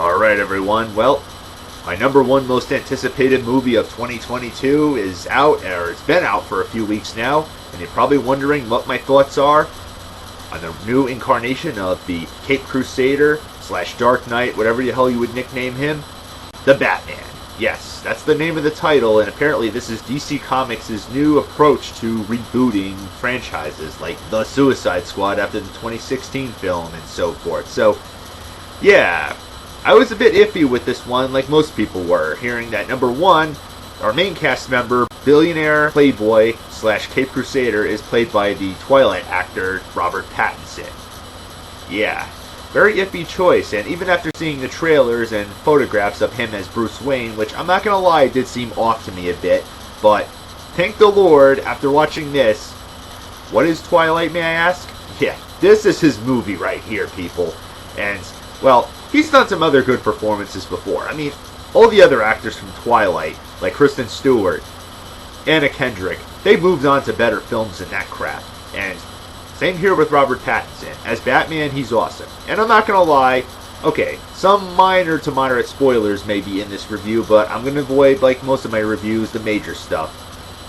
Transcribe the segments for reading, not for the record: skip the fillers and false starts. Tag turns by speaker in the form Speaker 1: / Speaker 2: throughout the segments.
Speaker 1: Alright everyone, well, my number one most anticipated movie of 2022 is out, or it's been out for a few weeks now, and you're probably wondering what my thoughts are on the new incarnation of the Caped Crusader / Dark Knight, whatever the hell you would nickname him, the Batman. Yes, that's the name of the title, and apparently this is DC Comics' new approach to rebooting franchises like The Suicide Squad after the 2016 film and so forth. So, yeah, I was a bit iffy with this one, like most people were, hearing that number one, our main cast member, billionaire playboy / Caped Crusader, is played by the Twilight actor Robert Pattinson. Yeah, very iffy choice, and even after seeing the trailers and photographs of him as Bruce Wayne, which I'm not gonna lie did seem off to me a bit, but thank the Lord, after watching this, what is Twilight, may I ask? Yeah, this is his movie right here, people. And, well, he's done some other good performances before. I mean, all the other actors from Twilight, like Kristen Stewart, Anna Kendrick, they moved on to better films than that crap. And same here with Robert Pattinson. As Batman, he's awesome. And I'm not gonna lie, okay, some minor to moderate spoilers may be in this review, but I'm gonna avoid, like most of my reviews, the major stuff.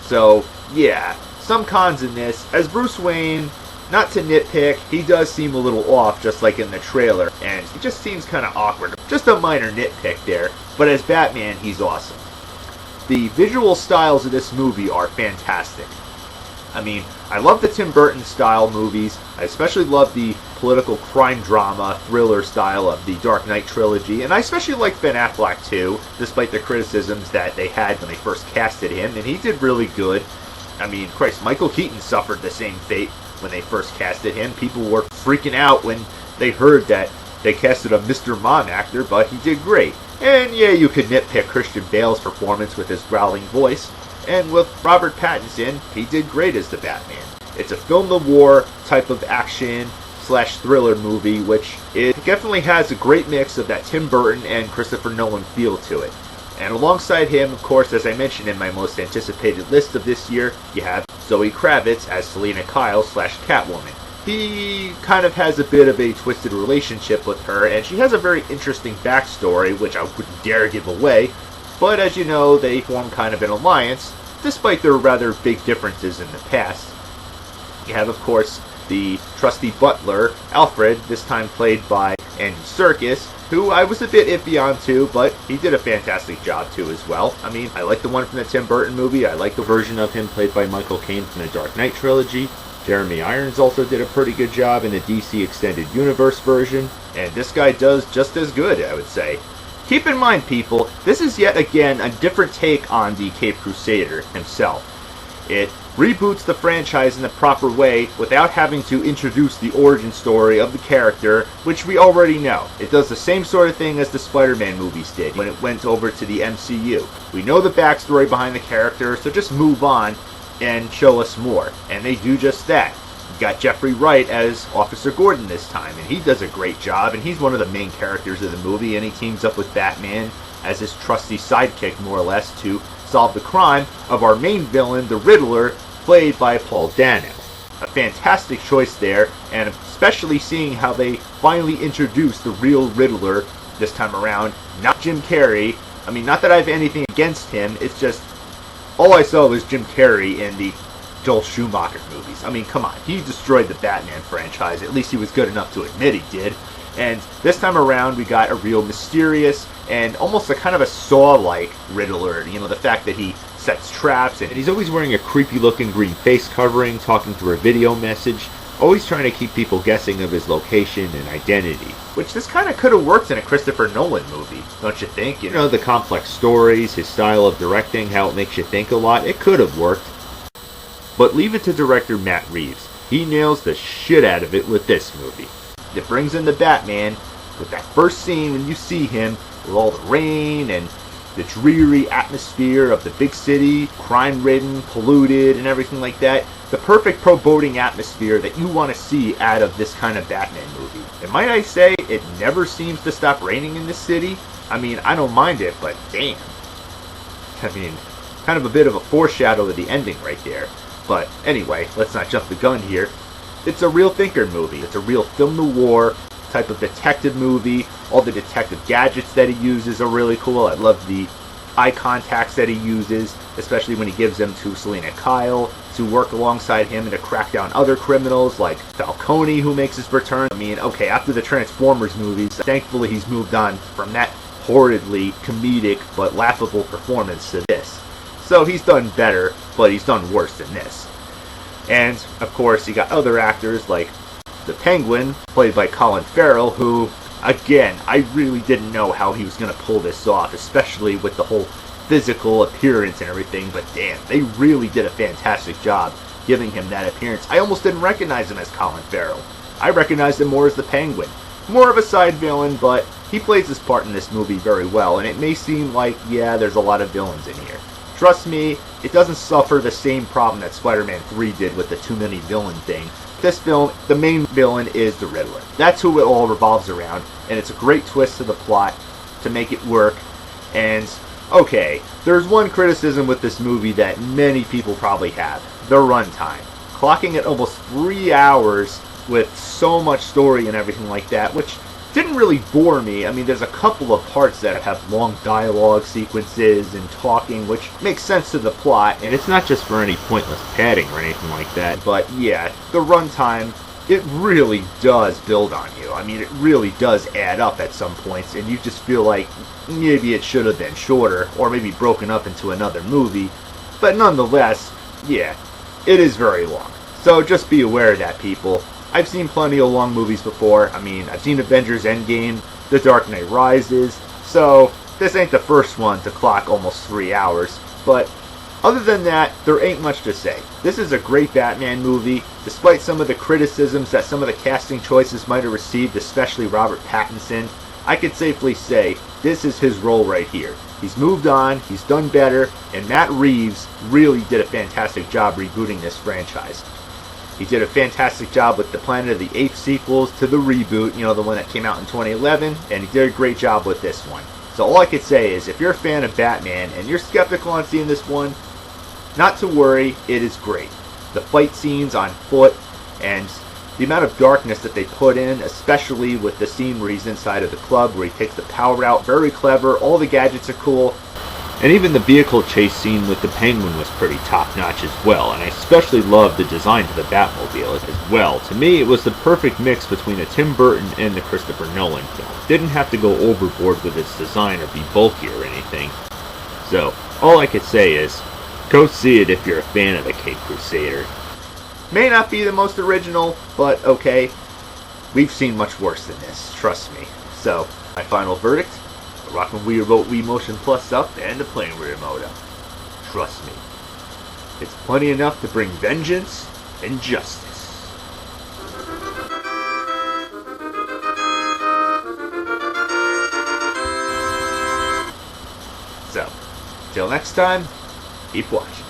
Speaker 1: So, yeah, some cons in this. As Bruce Wayne, not to nitpick, he does seem a little off, just like in the trailer, and it just seems kind of awkward. Just a minor nitpick there, but as Batman, he's awesome. The visual styles of this movie are fantastic. I mean, I love the Tim Burton style movies. I especially love the political crime drama thriller style of the Dark Knight trilogy, and I especially like Ben Affleck too, despite the criticisms that they had when they first casted him, and he did really good. I mean, Christ, Michael Keaton suffered the same fate when they first casted him. People were freaking out when they heard that they casted a Mr. Mom actor, but he did great. And yeah, you could nitpick Christian Bale's performance with his growling voice. And with Robert Pattinson, he did great as the Batman. It's a film noir type of action / thriller movie, which it definitely has a great mix of that Tim Burton and Christopher Nolan feel to it. And alongside him, of course, as I mentioned in my most anticipated list of this year, you have Zoe Kravitz as Selina Kyle / Catwoman. He kind of has a bit of a twisted relationship with her, and she has a very interesting backstory, which I wouldn't dare give away. But as you know, they form kind of an alliance, despite their rather big differences in the past. You have, of course, the trusty butler, Alfred, this time played by Andy Serkis, who I was a bit iffy on too, but he did a fantastic job too as well. I mean, I like the one from the Tim Burton movie, I like the version of him played by Michael Caine from the Dark Knight trilogy. Jeremy Irons also did a pretty good job in the DC Extended Universe version, and this guy does just as good, I would say. Keep in mind, people, this is yet again a different take on the Caped Crusader himself. It reboots the franchise in the proper way without having to introduce the origin story of the character, which we already know. It does the same sort of thing as the Spider-Man movies did when it went over to the MCU. We know the backstory behind the character, so just move on and show us more. And they do just that. Got Jeffrey Wright as Officer Gordon this time, and he does a great job, and he's one of the main characters of the movie, and he teams up with Batman as his trusty sidekick, more or less, to solve the crime of our main villain, the Riddler, played by Paul Dano. A fantastic choice there, and especially seeing how they finally introduced the real Riddler this time around, not Jim Carrey. I mean, not that I have anything against him, it's just, all I saw was Jim Carrey in the Joel Schumacher movies. I mean, come on, he destroyed the Batman franchise. At least he was good enough to admit he did. And this time around, we got a real mysterious and almost a kind of a Saw-like Riddler. You know, the fact that he sets traps, and he's always wearing a creepy-looking green face covering, talking through a video message, always trying to keep people guessing of his location and identity. Which this kind of could have worked in a Christopher Nolan movie, don't you think? You know, the complex stories, his style of directing, how it makes you think a lot, it could have worked. But leave it to director Matt Reeves. He nails the shit out of it with this movie. It brings in the Batman with that first scene when you see him with all the rain and the dreary atmosphere of the big city, crime-ridden, polluted, and everything like that. The perfect foreboding atmosphere that you want to see out of this kind of Batman movie. And might I say, it never seems to stop raining in this city. I mean, I don't mind it, but damn. I mean, kind of a bit of a foreshadow of the ending right there. But anyway, let's not jump the gun here. It's a real thinker movie. It's a real film noir type of detective movie. All the detective gadgets that he uses are really cool. I love the eye contacts that he uses, especially when he gives them to Selena Kyle to work alongside him and to crack down other criminals like Falcone, who makes his return. I mean, okay, after the Transformers movies, thankfully he's moved on from that horridly comedic but laughable performance to this. So he's done better, but he's done worse than this. And, of course, you got other actors like the Penguin, played by Colin Farrell, who, again, I really didn't know how he was going to pull this off, especially with the whole physical appearance and everything, but damn, they really did a fantastic job giving him that appearance. I almost didn't recognize him as Colin Farrell. I recognized him more as the Penguin. More of a side villain, but he plays his part in this movie very well, and it may seem like, yeah, there's a lot of villains in here. Trust me, it doesn't suffer the same problem that Spider-Man 3 did with the too many villain thing. This film, the main villain is the Riddler. That's who it all revolves around, and it's a great twist to the plot to make it work. And, okay, there's one criticism with this movie that many people probably have. The runtime. Clocking at almost 3 hours with so much story and everything like that, which didn't really bore me. I mean, there's a couple of parts that have long dialogue sequences and talking, which makes sense to the plot, and it's not just for any pointless padding or anything like that. But yeah, the runtime, it really does build on you. I mean, it really does add up at some points, and you just feel like maybe it should have been shorter, or maybe broken up into another movie. But nonetheless, yeah, it is very long. So just be aware of that, people. I've seen plenty of long movies before. I mean, I've seen Avengers Endgame, The Dark Knight Rises, so this ain't the first one to clock almost 3 hours. But other than that, there ain't much to say. This is a great Batman movie, despite some of the criticisms that some of the casting choices might have received, especially Robert Pattinson. I could safely say this is his role right here. He's moved on, he's done better, and Matt Reeves really did a fantastic job rebooting this franchise. He did a fantastic job with the Planet of the Apes sequels to the reboot, you know, the one that came out in 2011, and he did a great job with this one. So all I could say is, if you're a fan of Batman and you're skeptical on seeing this one, not to worry, it is great. The fight scenes on foot and the amount of darkness that they put in, especially with the scene where he's inside of the club where he takes the power out, very clever, all the gadgets are cool. And even the vehicle chase scene with the Penguin was pretty top-notch as well, and I especially loved the design for the Batmobile as well. To me, it was the perfect mix between a Tim Burton and the Christopher Nolan film. Didn't have to go overboard with its design or be bulky or anything. So, all I could say is, go see it if you're a fan of the Cape Crusader. May not be the most original, but okay. We've seen much worse than this, trust me. So, my final verdict? The Rockin' Wii Remote Wii Motion Plus up and the Playing Wii Remote up. Trust me. It's plenty enough to bring vengeance and justice. So, till next time, keep watching.